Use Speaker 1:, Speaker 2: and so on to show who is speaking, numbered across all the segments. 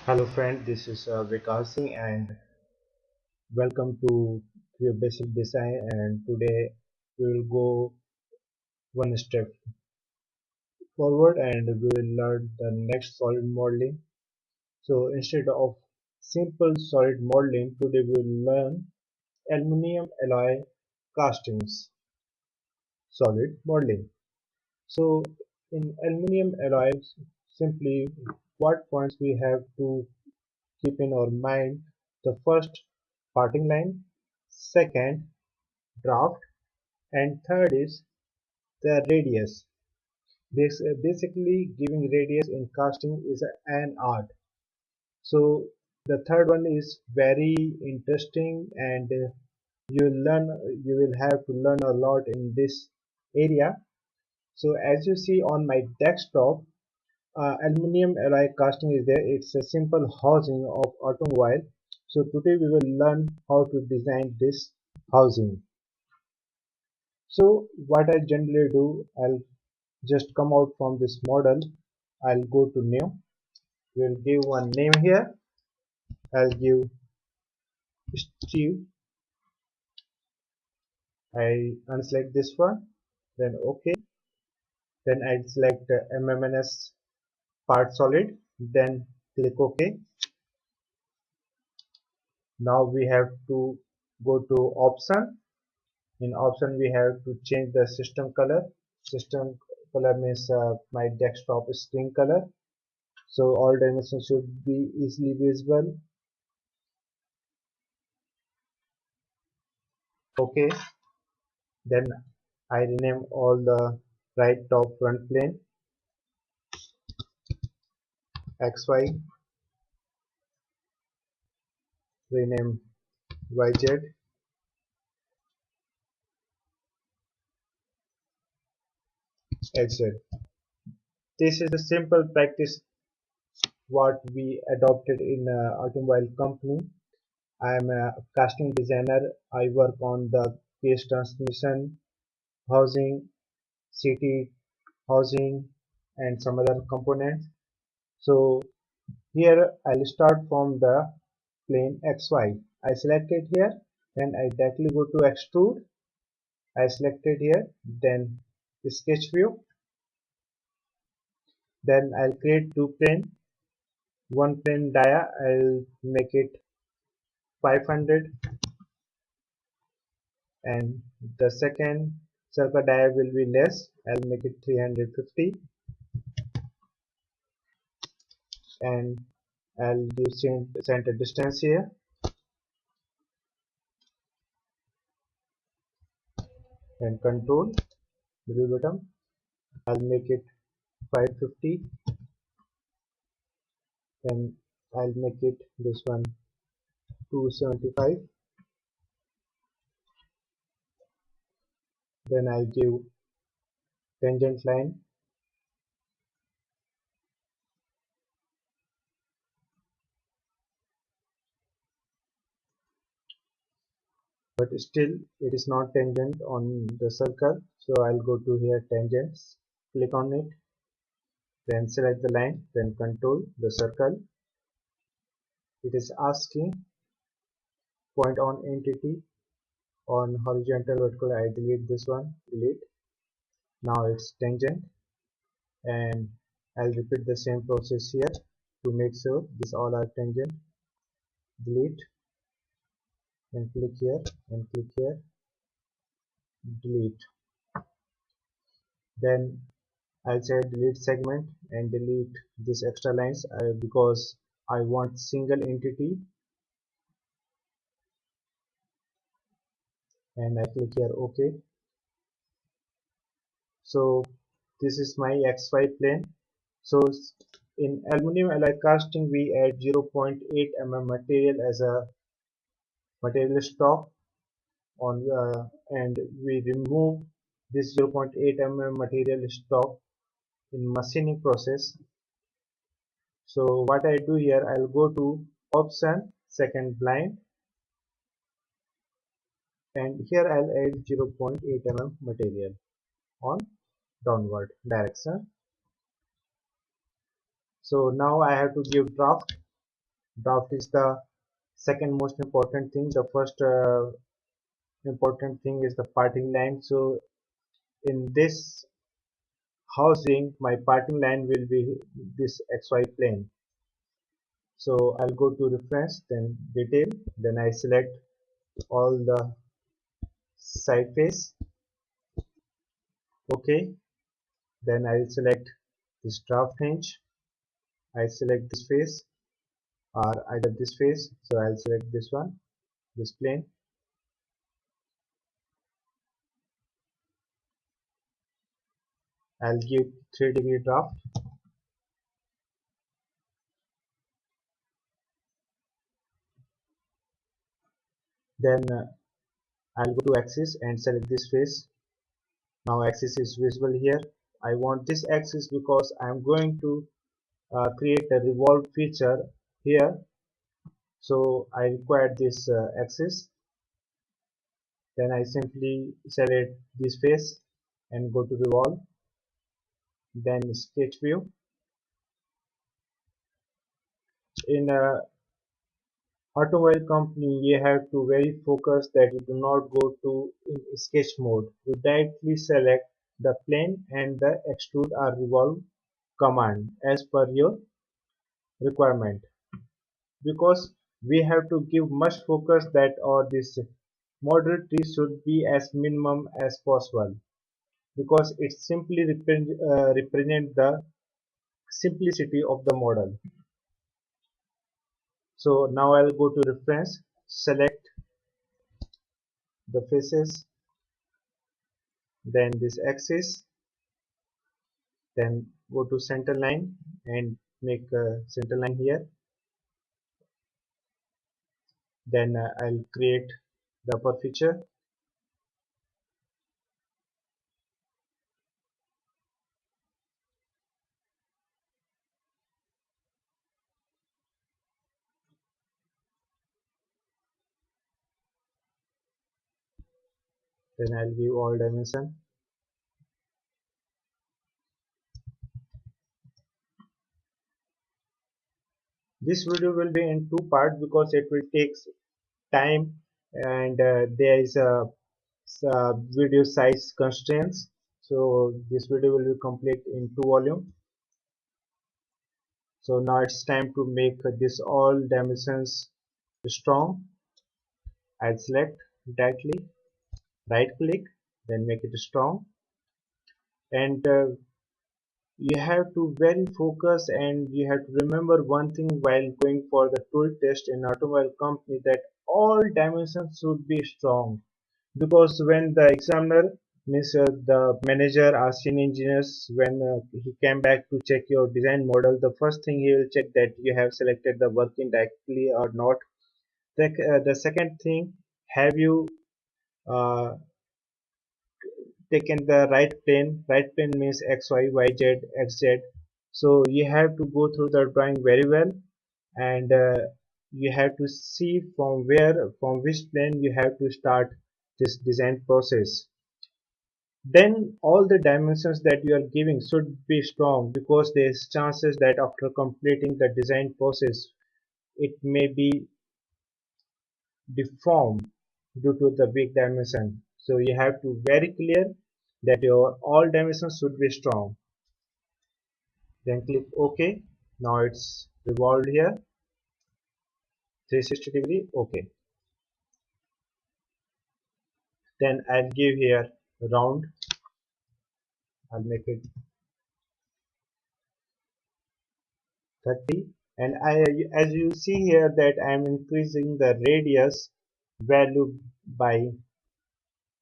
Speaker 1: Hello friend, this is Vikas Singh and welcome to your basic design, and today we will go one step forward and we will learn the next solid modeling. So instead of simple solid modeling, today we will learn aluminum alloy castings solid modeling. So in aluminum alloys, simply what points we have to keep in our mind: the first, parting line; second, draft; and third is the radius. Basically, giving radius in casting is an art. So the third one is very interesting, and you will have to learn a lot in this area. So as you see on my desktop, aluminum alloy casting is there. It's a simple housing of automobile. So today we will learn how to design this housing. So what I generally do, I'll just come out from this model. I'll go to new. We'll give one name here. I'll give Steve. I unselect this one. Then OK. Then I select MMNS part solid. Then click OK. Now we have to go to option. In option we have to change the system color. System color means my desktop screen color. So all dimensions should be easily visible. OK. Then I rename all the right top front plane XY, rename YZ, XZ. This is a simple practice what we adopted in automobile company. I am a casting designer. I work on the case transmission, housing, city housing, and some other components. So here I'll start from the plane XY. I select it here, then I directly go to extrude. I select it here, then sketch view. Then I'll create two plane. One plane dia, I'll make it 500, and the second circle dia will be less. I'll make it 350, and I'll do center distance here, and control middle bottom. I'll make it 550, then I'll make it this one 275. Then I'll give tangent line, but still it is not tangent on the circle. So I'll go to here tangents, click on it, then select the line, then control the circle. It is asking point on entity on horizontal vertical. I delete this one, delete. Now it's tangent, and I'll repeat the same process here to make sure these all are tangent. Delete, and click here, and click here, delete. Then I'll say delete segment and delete these extra lines because I want single entity, and I click here OK. So this is my XY plane. So in aluminum alloy casting we add 0.8 mm material as a material stock on and we remove this 0.8 mm material stock in machining process. So what I do here, I'll go to option, second blind, and here I'll add 0.8 mm material on downward direction. So now I have to give draft. Draft is the second most important thing. The first important thing is the parting line. So in this housing, my parting line will be this XY plane. So I'll go to reference, then detail, then I select all the side face. Okay, then I'll select this draft hinge. I select this face or either this face. So I'll select this one, this plane. I'll give 3-degree draft. Then I'll go to axis and select this face. Now axis is visible here. I want this axis because I'm going to create a revolve feature here. So I require this axis. Then I simply select this face and go to revolve. Then sketch view. In a automobile company, you have to very focus that you do not go to in sketch mode. You directly select the plane and the extrude or revolve command as per your requirement, because we have to give much focus that or this model tree should be as minimum as possible, because it simply represent the simplicity of the model. So now I'll go to reference, select the faces, then this axis, then go to center line and make a center line here. Then I'll create the upper feature. Then I'll give all dimension. This video will be in two parts because it will take time, and there is a video size constraints. So this video will be complete in two volume. So now it's time to make this all dimensions strong. I'll select directly, right click, then make it strong, and you have to very focus, and you have to remember one thing while going for the tool test in automobile company, that all dimensions should be strong, because when the examiner means the manager or senior engineers, when he came back to check your design model, the first thing he will check that you have selected the working directly or not. The second thing, have you uh, taken the right plane means x y y z x z. So you have to go through the drawing very well, and you have to see from which plane you have to start this design process. Then all the dimensions that you are giving should be strong, because there's chances that after completing the design process it may be deformed due to the big dimension. So you have to very clear that your all dimensions should be strong. Then click OK. Now it's revolved here 360-degree. OK. Then I'll give here round. I'll make it 30, and as you see here that I'm increasing the radius value by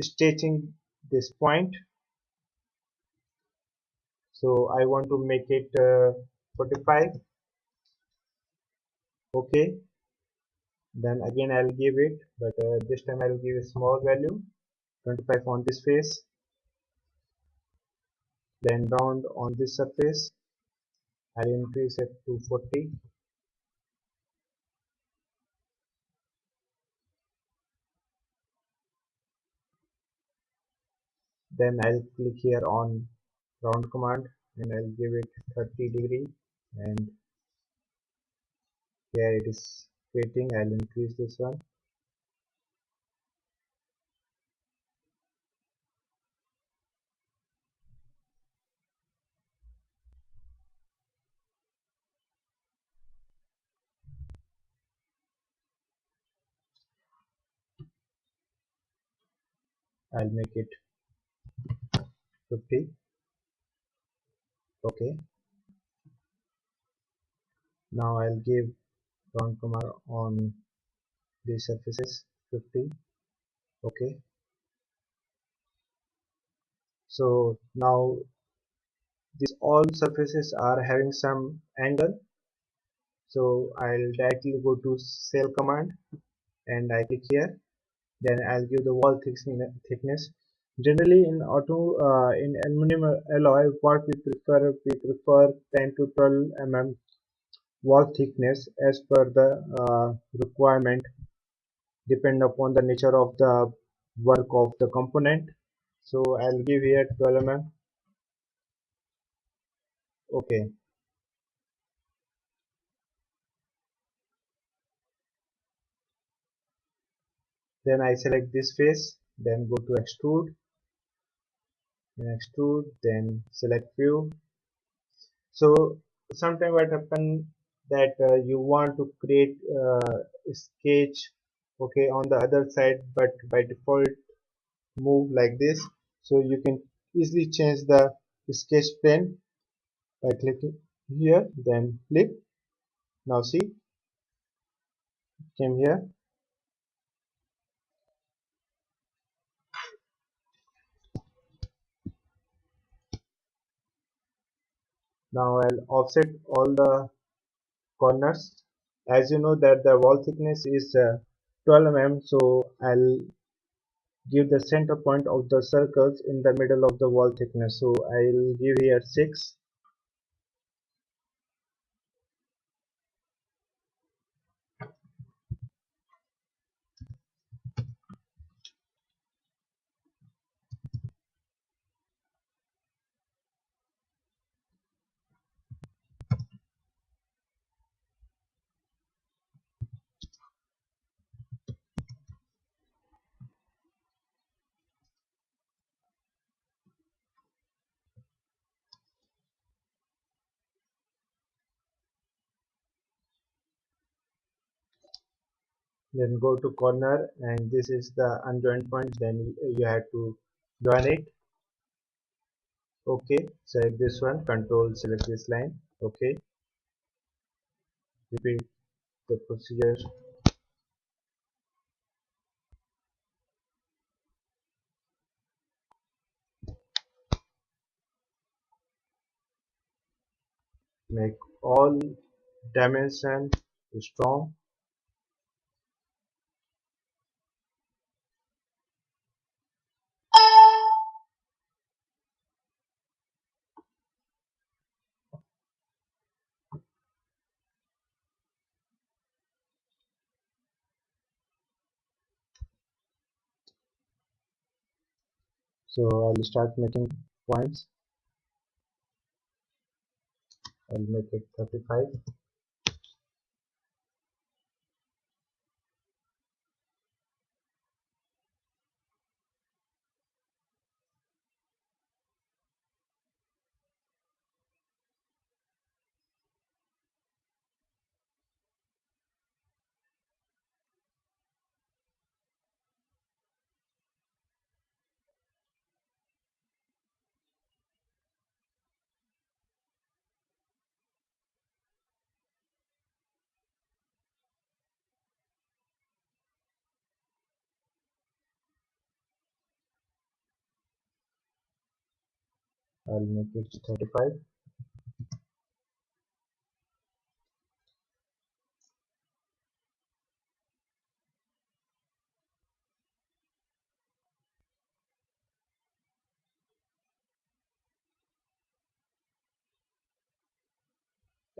Speaker 1: stretching this point. So I want to make it 45. OK. Then again I'll give it, but this time I'll give a small value 25 on this face, then round on this surface. I'll increase it to 40. Then I'll click here on round command and I'll give it 30 degree, and Here it is creating. I'll increase this one. I'll make it 50. Okay. Now I'll give round comma on these surfaces 50. Okay. So now these all surfaces are having some angle. So I'll directly go to cell command and I click here. Then I'll give the wall thickness. Generally in in aluminum alloy, what we prefer 10 to 12 mm wall thickness as per the requirement, depend upon the nature of the work of the component. So I'll give here 12 mm. Okay. Then I select this face, then go to extrude, then select view. So sometimes what happen that you want to create a sketch, okay, on the other side, but by default move like this. So you can easily change the sketch plane by clicking here, then flip. Now see, came here. Now I'll offset all the corners. As you know that the wall thickness is 12 mm, so I'll give the center point of the circles in the middle of the wall thickness. So I'll give here 6. Then go to corner and this is the unjoined point, then you have to join it. Okay, select this one, control select this line. Okay, repeat the procedure. Make all dimension strong. So I'll start making points. I'll make it 35. I'll make it 35.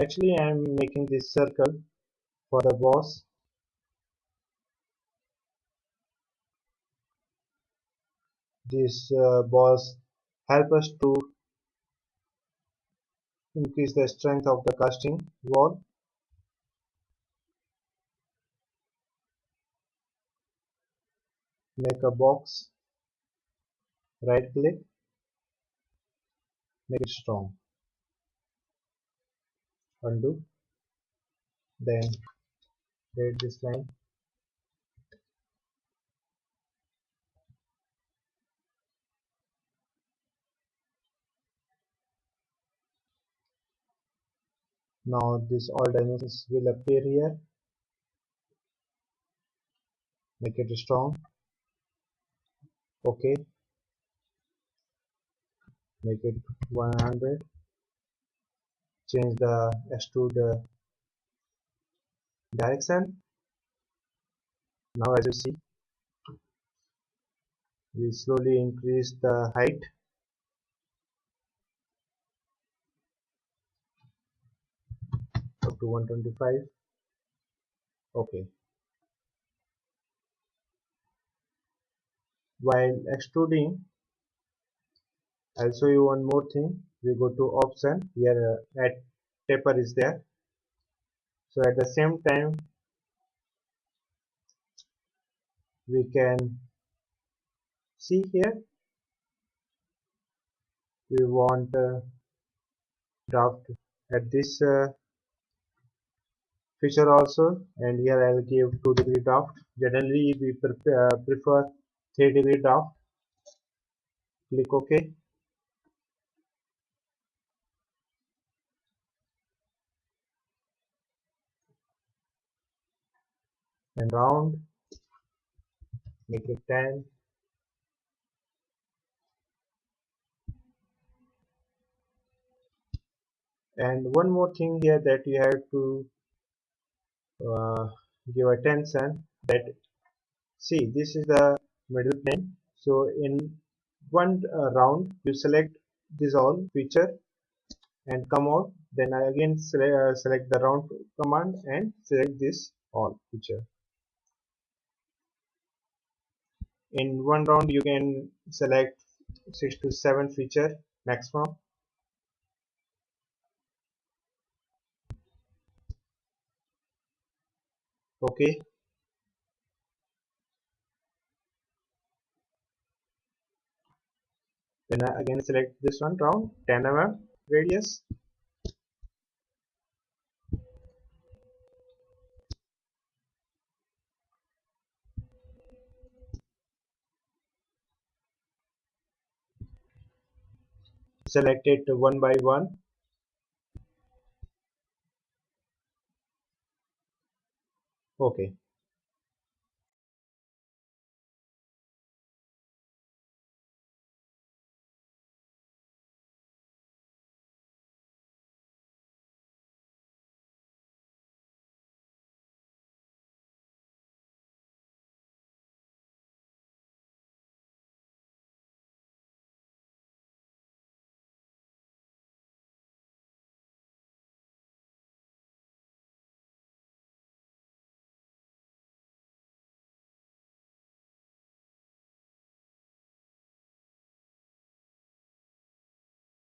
Speaker 1: Actually, I'm making this circle for the boss. This boss help us to increase the strength of the casting wall. make a box, right click, make it strong, undo, then delete this line. Now this all dimensions will appear here, make it strong, okay, make it 100, change the extrude direction. Now as you see, we slowly increase the height up to 125. Okay. While extruding, I'll show you one more thing. We go to option here, at taper is there. So at the same time, we can see here we want draft at this feature also, and here I'll give 2-degree draft. Generally we prefer 3-degree draft. Click OK, and round, make it 10. And one more thing here that you have to uh, give attention, that see, this is the middle plane. So in one round you select this all feature and come out, then I again select the round command and select this all feature. In one round you can select 6 to 7 feature maximum. Okay, then I again select this one round 10 mm radius, select it one by one. Okay,